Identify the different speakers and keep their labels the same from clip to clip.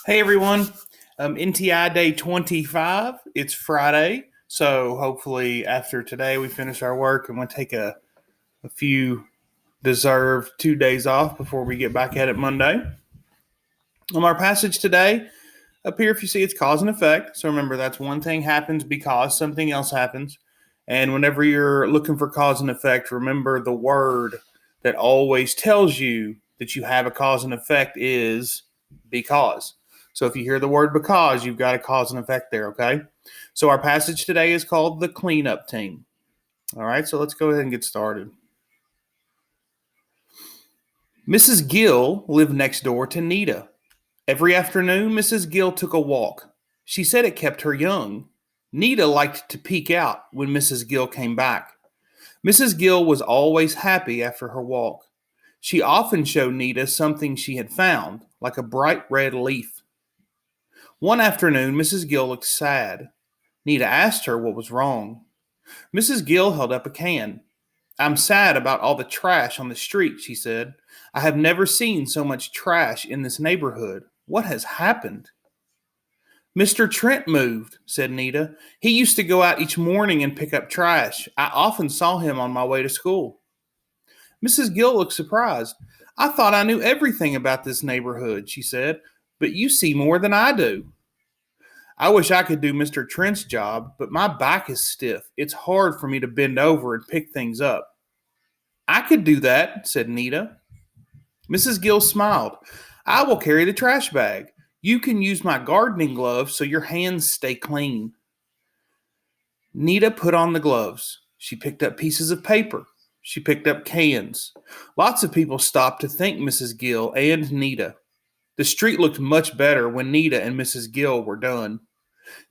Speaker 1: Hey everyone, NTI day 25. It's Friday, so hopefully after today we finish our work and we'll take a few deserved 2 days off before we get back at it Monday. Our passage today, up here, if you see, it's cause and effect. So remember, that's one thing happens because something else happens. And whenever you're looking for cause and effect, remember the word that always tells you that you have a cause and effect is because. So if you hear the word because, you've got a cause and effect there, okay? So our passage today is called the cleanup team. All right, so let's go ahead and get started. Mrs. Gill lived next door to Nita. Every afternoon, Mrs. Gill took a walk. She said it kept her young. Nita liked to peek out when Mrs. Gill came back. Mrs. Gill was always happy after her walk. She often showed Nita something she had found, like a bright red leaf. One afternoon, Mrs. Gill looked sad. Nita asked her what was wrong. Mrs. Gill held up a can. I'm sad about all the trash on the street, she said. I have never seen so much trash in this neighborhood. What has happened? Mr. Trent moved, said Nita. He used to go out each morning and pick up trash. I often saw him on my way to school. Mrs. Gill looked surprised. I thought I knew everything about this neighborhood, she said, but you see more than I do. I wish I could do Mr. Trent's job, but my back is stiff. It's hard for me to bend over and pick things up. I could do that, said Nita. Mrs. Gill smiled. I will carry the trash bag. You can use my gardening gloves so your hands stay clean. Nita put on the gloves. She picked up pieces of paper. She picked up cans. Lots of people stopped to thank Mrs. Gill and Nita. The street looked much better when Nita and Mrs. Gill were done.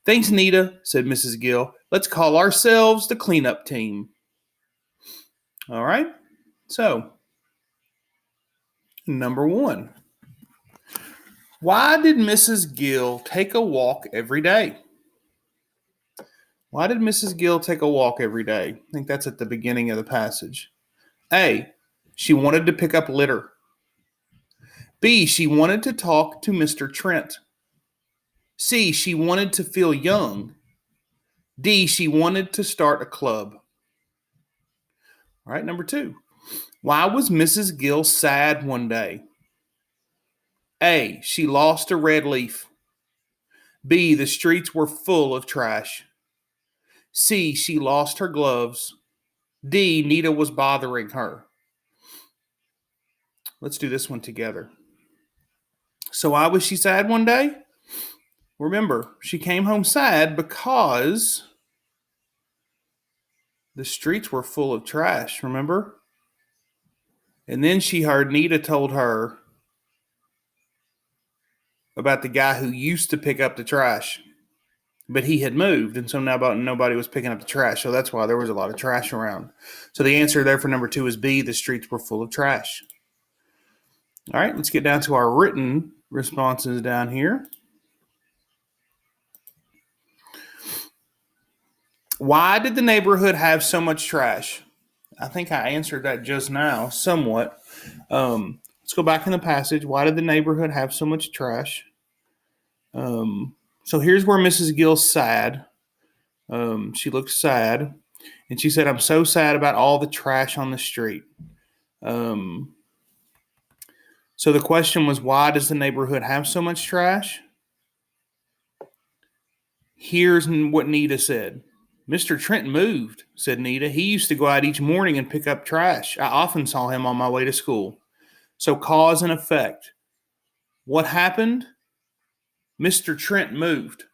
Speaker 1: Thanks, Nita, said Mrs. Gill. Let's call ourselves the cleanup team. All right. So, number one. Why did Mrs. Gill take a walk every day? Why did Mrs. Gill take a walk every day? I think that's at the beginning of the passage. A. She wanted to pick up litter. B. She wanted to talk to Mr. Trent. C. She wanted to feel young. D. She wanted to start a club. All right, number two. Why was Mrs. Gill sad one day? A. She lost a red leaf. B. The streets were full of trash. C. She lost her gloves. D. Nita was bothering her. Let's do this one together. So why was she sad one day? Remember, she came home sad because the streets were full of trash, remember? And then she heard Nita told her about the guy who used to pick up the trash, but he had moved, and so now nobody was picking up the trash. So that's why there was a lot of trash around. So the answer there for number two is B, the streets were full of trash. All right, let's get down to our written responses down here. Why did the neighborhood have so much trash? I think I answered that just now, somewhat. Let's go back in the passage. Why did the neighborhood have so much trash? So here's where Mrs. Gill's sad. She looked sad, and she said, "I'm so sad about all the trash on the street." Um, so the question was, why does the neighborhood have so much trash? Here's what Nita said. Mr. Trent moved, said Nita. He used to go out each morning and pick up trash. I often saw him on my way to school. So cause and effect. What happened? Mr. Trent moved.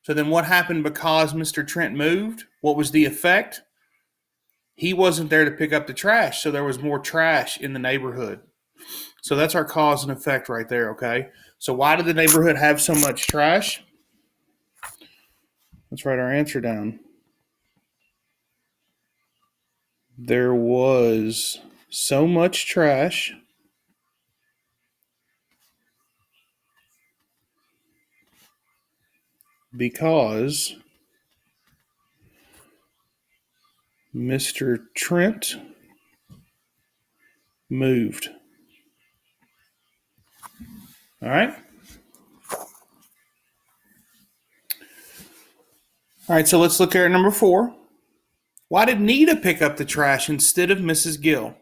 Speaker 1: So then what happened because Mr. Trent moved? What was the effect? He wasn't there to pick up the trash, so there was more trash in the neighborhood. So that's our cause and effect right there, okay? So why did the neighborhood have so much trash? Let's write our answer down. There was so much trash because Mr. Trent moved. All right. All right, so let's look here at number 4. Why did Nita pick up the trash instead of Mrs. Gill?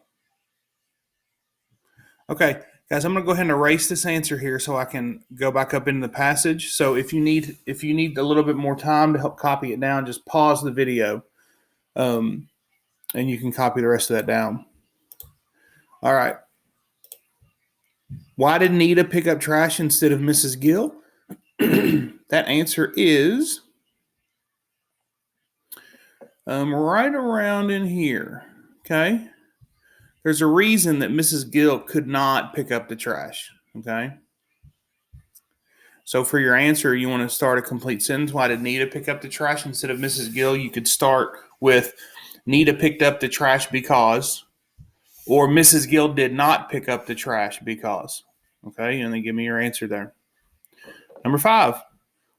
Speaker 1: Okay, guys, I'm going to go ahead and erase this answer here so I can go back up into the passage. So if you need a little bit more time to help copy it down, just pause the video, and you can copy the rest of that down. All right. Why did Nita pick up trash instead of Mrs. Gill? That answer is right around in here. Okay. There's a reason that Mrs. Gill could not pick up the trash. Okay. So for your answer, you want to start a complete sentence. Why did Nita pick up the trash instead of Mrs. Gill? You could start with Nita picked up the trash because, or Mrs. Gill did not pick up the trash because. Okay, and then give me your answer there. Number 5.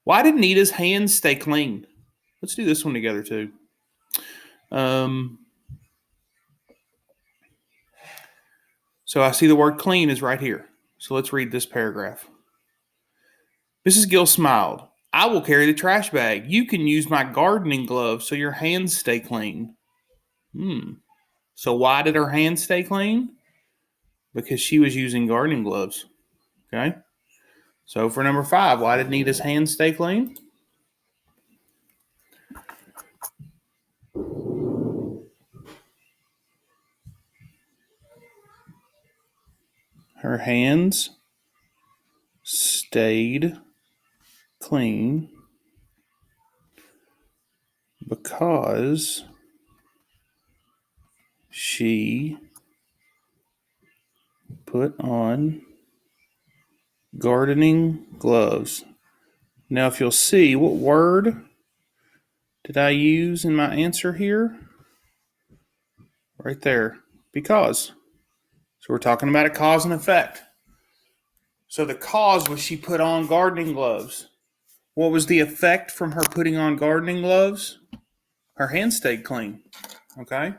Speaker 1: Why did Nita's hands stay clean? Let's do this one together too. So I see the word clean is right here. So let's read this paragraph. Mrs. Gill smiled. I will carry the trash bag. You can use my gardening gloves so your hands stay clean. So why did her hands stay clean? Because she was using gardening gloves. Okay. So for number 5, why did Nita's hands stay clean? Her hands stayed clean because she put on gardening gloves. Now, if you'll see, what word did I use in my answer here? Right there, because. So we're talking about a cause and effect. So the cause was she put on gardening gloves. What was the effect from her putting on gardening gloves? Her hands stayed clean. Okay?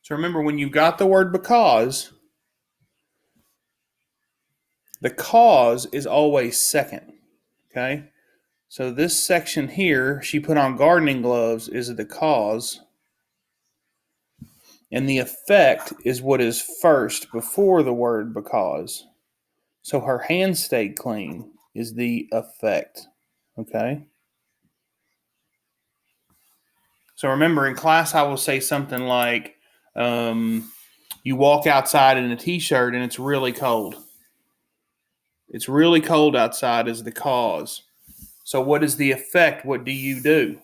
Speaker 1: So remember, when you got the word because, the cause is always second. Okay? So this section here, she put on gardening gloves, is the cause. And the effect is what is first before the word because. So her hands stayed clean is the effect. Okay? So remember, in class, I will say something like, you walk outside in a t-shirt and it's really cold. It's really cold outside is the cause. So what is the effect? What do you do?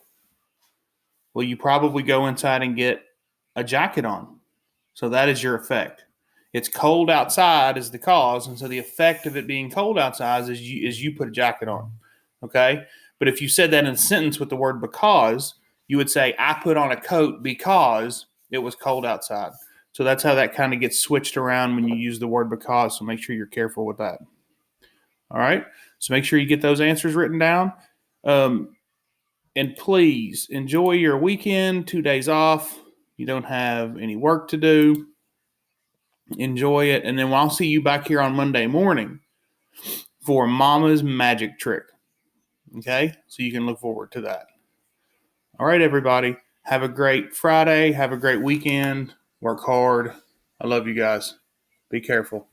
Speaker 1: Well, you probably go inside and get a jacket on. So that is your effect. It's cold outside is the cause, and so the effect of it being cold outside is you put a jacket on. Okay? But if you said that in a sentence with the word because, you would say, I put on a coat because it was cold outside. So that's how that kind of gets switched around when you use the word because, so make sure you're careful with that. All right? So make sure you get those answers written down. And please enjoy your weekend, 2 days off. You don't have any work to do. Enjoy it. And then I'll see you back here on Monday morning for Mama's Magic Trick. Okay? So you can look forward to that. All right, everybody. Have a great Friday. Have a great weekend. Work hard. I love you guys. Be careful.